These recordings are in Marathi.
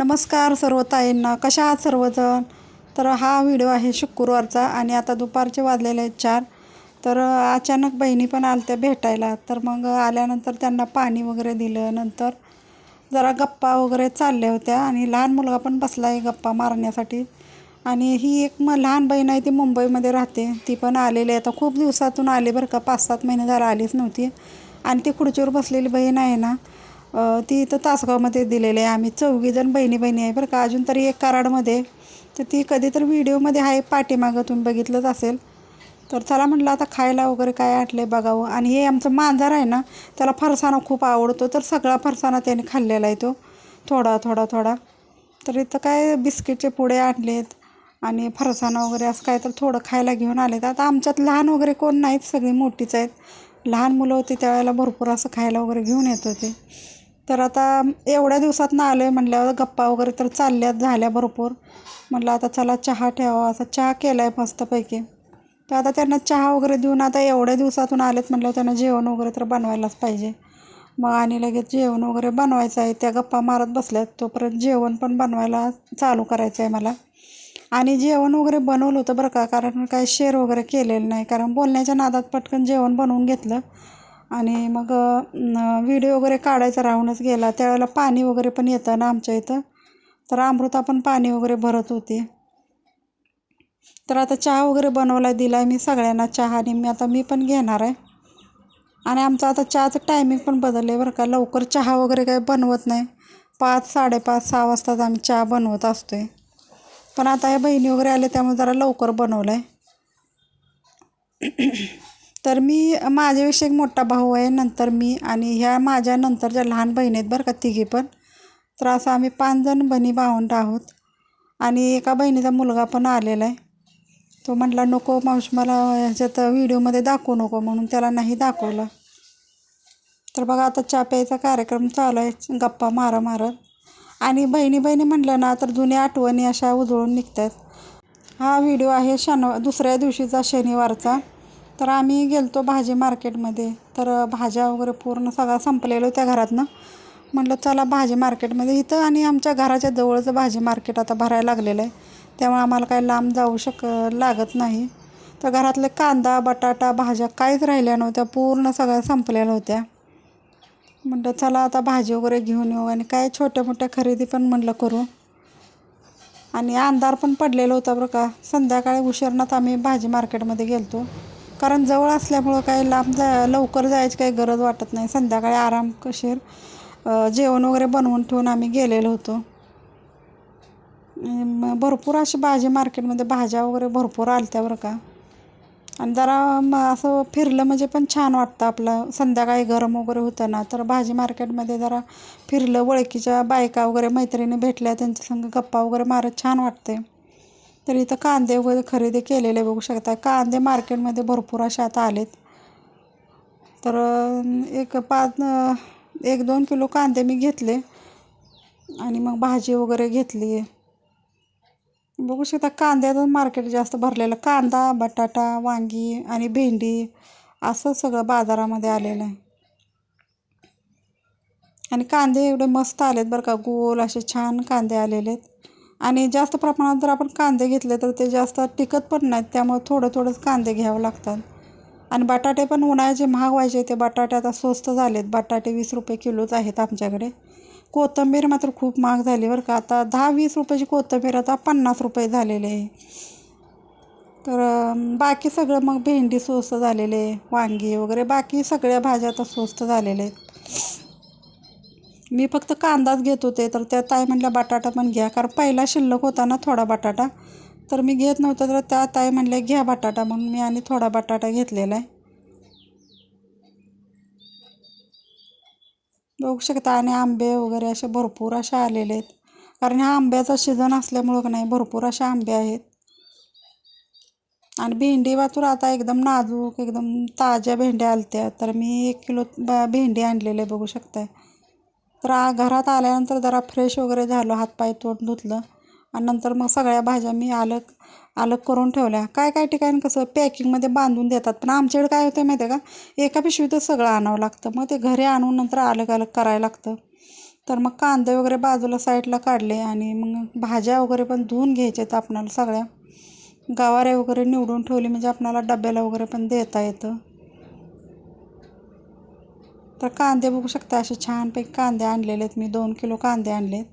नमस्कार सर्व ताईंना, कशा आहात सर्वजण. तर हा व्हिडिओ आहे शुक्रवारचा आणि आता दुपारचे वाजलेले आहेत 4. तर अचानक बहिणी पण आल्या भेटायला. तर मग आल्यानंतर त्यांना पाणी वगैरे दिलं. नंतर जरा गप्पा वगैरे चालल्या होत्या आणि लहान मुलगा पण बसला आहे गप्पा मारण्यासाठी. आणि ही एक लहान बहीण आहे, ती मुंबईमध्ये राहते. ती पण आलेली आहे, आता खूप दिवसातून आले बरं का, 5-7 महिने झाला आलीच नव्हती. आणि ती खुर्चीवर बसलेली बहीण आहे ना, ती इथं तासगावमध्ये दिलेली आहे. आम्ही 4घीजण बहिणी आहे बरं का, अजून तरी एक कराडमध्ये. तर ती कधी तर व्हिडिओमध्ये आहे पाठीमागं, तुम्ही बघितलंच असेल. तर चला म्हटलं आता खायला वगैरे काय आणलं बघावं. आणि हे आमचं मांजर आहे ना, त्याला फरसाणा खूप आवडतो. तर सगळा फरसाणा त्याने खाल्लेला आहे, तो थोडा थोडा थोडा. तर इथं काय बिस्किटचे पुडे आणलेत आणि फरसाणा वगैरे असं काय तर थोडं खायला घेऊन आलेत. आता आमच्यात लहान वगैरे कोण नाहीत, सगळी मोठीच आहेत. लहान मुलं होती त्यावेळेला भरपूर असं खायला वगैरे घेऊन येत होते. तर आता एवढ्या दिवसातनं आलो आहे म्हटल्यावर गप्पा वगैरे तर चालल्यात झाल्या भरपूर. म्हटलं आता चला चहा ठेवा, असा चहा केला आहे मस्तपैकी. तर आता त्यांना चहा वगैरे देऊन, आता एवढ्या दिवसातून आलेत म्हटल्यावर त्यांना जेवण वगैरे तर बनवायलाच पाहिजे. मग आणि लगेच जेवण वगैरे बनवायचं आहे. त्या गप्पा मारत बसल्यात, तोपर्यंत जेवण पण बनवायला चालू करायचं आहे मला. आणि जेवण वगैरे बनवलं होतं बरं का, कारण काय शेअर वगैरे केलेलं नाही, कारण बोलण्याच्या नादात पटकन जेवण बनवून घेतलं. आणि मग व्हिडिओ वगैरे काढायचा राहूनच गेला. त्यावेळेला पाणी वगैरे पण येतं ना आमच्या इथं, तर अमृता पण पाणी वगैरे भरत होती. तर आता चहा वगैरे बनवला दिला आहे मी सगळ्यांना चहा, आणि मी पण घेणार आहे. आणि आमचं आता चहाचं टायमिंग पण बदललं आहे बरं का, लवकर चहा वगैरे काही बनवत नाही. 5, 5:30, 6 वाजताच आम्ही चहा बनवत असतो आहे. पण आता ह्या बहिणी वगैरे आले त्यामुळे जरा लवकर बनवलं आहे. तर माझ्याविषयी एक मोठा भाऊ आहे, नंतर मी, आणि ह्या माझ्या नंतरच्या लहान बहिणी आहेत बरं का, तिघी पण. तर असं आम्ही 5 जण बहिणी भावंड आहोत. आणि एका बहिणीचा मुलगा पण आलेला आहे. तो म्हटला नको मावशी, मला ह्याच्यात व्हिडिओमध्ये दाखवू नको, म्हणून त्याला नाही दाखवलं. तर बघा आता चहा प्यायचा कार्यक्रम चालू आहे, गप्पा मारत. आणि बहिणी म्हटलं ना तर जुन्या आठवणी अशा उजळून निघतात. हा व्हिडिओ आहे दुसऱ्या दिवशीचा, शनिवारचा. तर आम्ही गेलतो भाजी मार्केटमध्ये. तर भाज्या वगैरे पूर्ण सगळा संपलेलं त्या घरातनं. म्हटलं चला भाजी मार्केटमध्ये, इथं आणि आमच्या घराच्या जवळचं भाजी मार्केट आता भरायला लागलेलं आहे, त्यामुळे आम्हाला काही लांब जाऊ लागत नाही. तर घरातले कांदा, बटाटा, भाज्या काहीच राहिल्या नव्हत्या, पूर्ण सगळ्या संपलेल्या होत्या. म्हटलं चला आता भाजी वगैरे घेऊन येऊ, आणि काय छोट्या मोठ्या खरेदी पण म्हटलं करू. आणि अंधार पण पडलेलं होतं बरं का. संध्याकाळी उशिरात आम्ही भाजी मार्केटमध्ये गेलतो, कारण जवळ असल्यामुळं काही लांब लवकर जायची काही गरज वाटत नाही. संध्याकाळी आरामशीर जेवण वगैरे बनवून ठेवून आम्ही गेलेलो होतो. भरपूर अशी भाजी मार्केटमध्ये भाज्या वगैरे भरपूर आल्या बरं का. आणि जरा असं फिरलं म्हणजे पण छान वाटतं आपलं. संध्याकाळी गरम वगैरे होतं ना, तर भाजी मार्केटमध्ये जरा फिरलं, ओळखीच्या बायका वगैरे मैत्रिणी भेटल्या, त्यांच्या संग गप्पा वगैरे मारत छान वाटते. तर इथं कांदे वगैरे खरेदी केलेले बघू शकता. कांदे मार्केटमध्ये भरपूर असे आता आलेत. तर 1-2 किलो कांदे मी घेतले, आणि मग भाजी वगैरे घेतली. बघू शकता कांद्याचं मार्केट जास्त भरलेलं. कांदा, बटाटा, वांगी आणि भेंडी असं सगळं बाजारामध्ये आलेलं आहे. आणि कांदे एवढे मस्त आलेत बरं का, गोल असे छान कांदे आलेले आहेत. आणि जास्त प्रमाणात जर आपण कांदे घेतले तर ते जास्त टिकत पण नाहीत, त्यामुळे थोडंच कांदे घ्यावं लागतात. आणि बटाटे पण उन्हाळ्याचे महाग व्हायचे, ते बटाटे आता स्वस्त झालेत. बटाटे 20 रुपये किलोच आहेत आमच्याकडे. कोथिंबीर मात्र खूप महाग झाली बरं का, आता 10-20 रुपयाची कोथिंबीर आता 50 रुपये झालेले आहे. तर बाकी सगळं मग भेंडी स्वस्त झालेले आहे, वांगी वगैरे बाकी सगळ्या भाज्या आता स्वस्त झालेल्या आहेत. मी फक्त कांदाच घेत होते, तर त्या ताई म्हटल्या बटाटा पण घ्या, कारण पहिला शिल्लक होता ना थोडा बटाटा, तर मी घेत नव्हतं. तर त्या ताई म्हटल्या घ्या बटाटा, म्हणून मी आणि थोडा बटाटा घेतलेला आहे. बघू शकता. आणि आंबे वगैरे असे भरपूर असे आलेले आहेत, कारण हा आंब्याचा सीझन असल्यामुळं का नाही भरपूर असे आंबे आहेत. आणि भेंडी वातूर आता एकदम नाजूक, एकदम ताज्या भेंड्या आलत्या. तर मी 1 किलो भेंडी आणलेले आहे बघू शकताय. तर घरात आल्यानंतर जरा फ्रेश वगैरे झालो, हातपाय तोंड धुतलं, आणि नंतर मग सगळ्या भाज्या मी अलग करून ठेवल्या. काय ठिकाणी कसं पॅकिंगमध्ये बांधून देतात, पण आमच्याकडे काय होतं माहिती आहे का, एका पिशवीतच सगळं आणावं लागतं. मग ते घरी आणून नंतर अलग करायला लागतं. तर मग कांदे वगैरे बाजूला साईडला काढले आणि मग भाज्या वगैरे पण धुवून घ्यायच्यात आपणाला सगळ्या. गवारे वगैरे निवडून ठेवली म्हणजे आपणाला डब्याला वगैरे पण देता येतं. तर कांदे बघू शकता असे छानपैकी कांदे आणलेले आहेत मी. 2 किलो कांदे आणलेत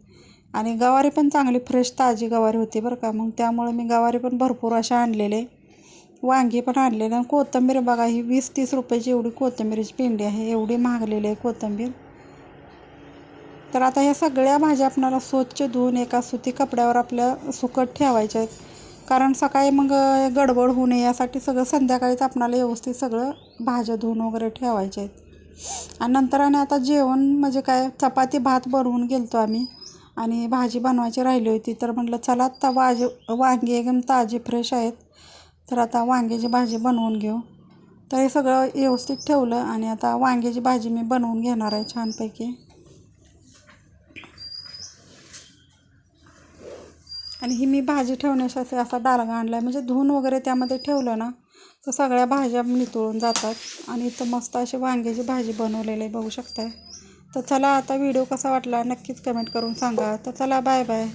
आणि गवारी पण चांगली फ्रेश ताजी गवारी होती बरं का. मग त्यामुळे मी गवारी पण भरपूर अशा आणलेले. वांगी पण आणलेले आणि कोथिंबीर बघा ही 20-30 रुपयाची एवढी कोथिंबीरची पेंडी आहे. एवढी महागलेली आहे कोथिंबीर. तर आता ह्या सगळ्या भाज्या आपल्याला स्वच्छ धुवून एका सुती कपड्यावर आपल्या सुकत ठेवायच्या आहेत. कारण सकाळी मग गडबड होऊ नये यासाठी सगळं संध्याकाळीच आपल्याला व्यवस्थित सगळं भाज्या धुवून वगैरे ठेवायच्या आहेत. आणि नंतर आणि आता जेवण म्हणजे काय चपाती भात बनवून गेलतो आम्ही आणि भाजी बनवायची राहिली होती. तर म्हटलं चला आता वांगी एकदम ताजी फ्रेश आहेत. तर आता वांग्याची भाजी बनवून घेऊ. तर हे सगळं व्यवस्थित ठेवलं आणि आता वांग्याची भाजी मी बनवून घेणार आहे छानपैकी. आणि ही मी भाजी ठेवण्यासाठी असा डालगा आणला आहे. म्हणजे धुवून वगैरे त्यामध्ये ठेवलं ना तर सगळ्या भाज्या नितळून जातात. आणि इथं मस्त अशी वांग्याची भाजी बनवलेली आहे बघू शकताय. तर चला आता व्हिडिओ कसा वाटला नक्कीच कमेंट करून सांगा. तर चला बाय बाय.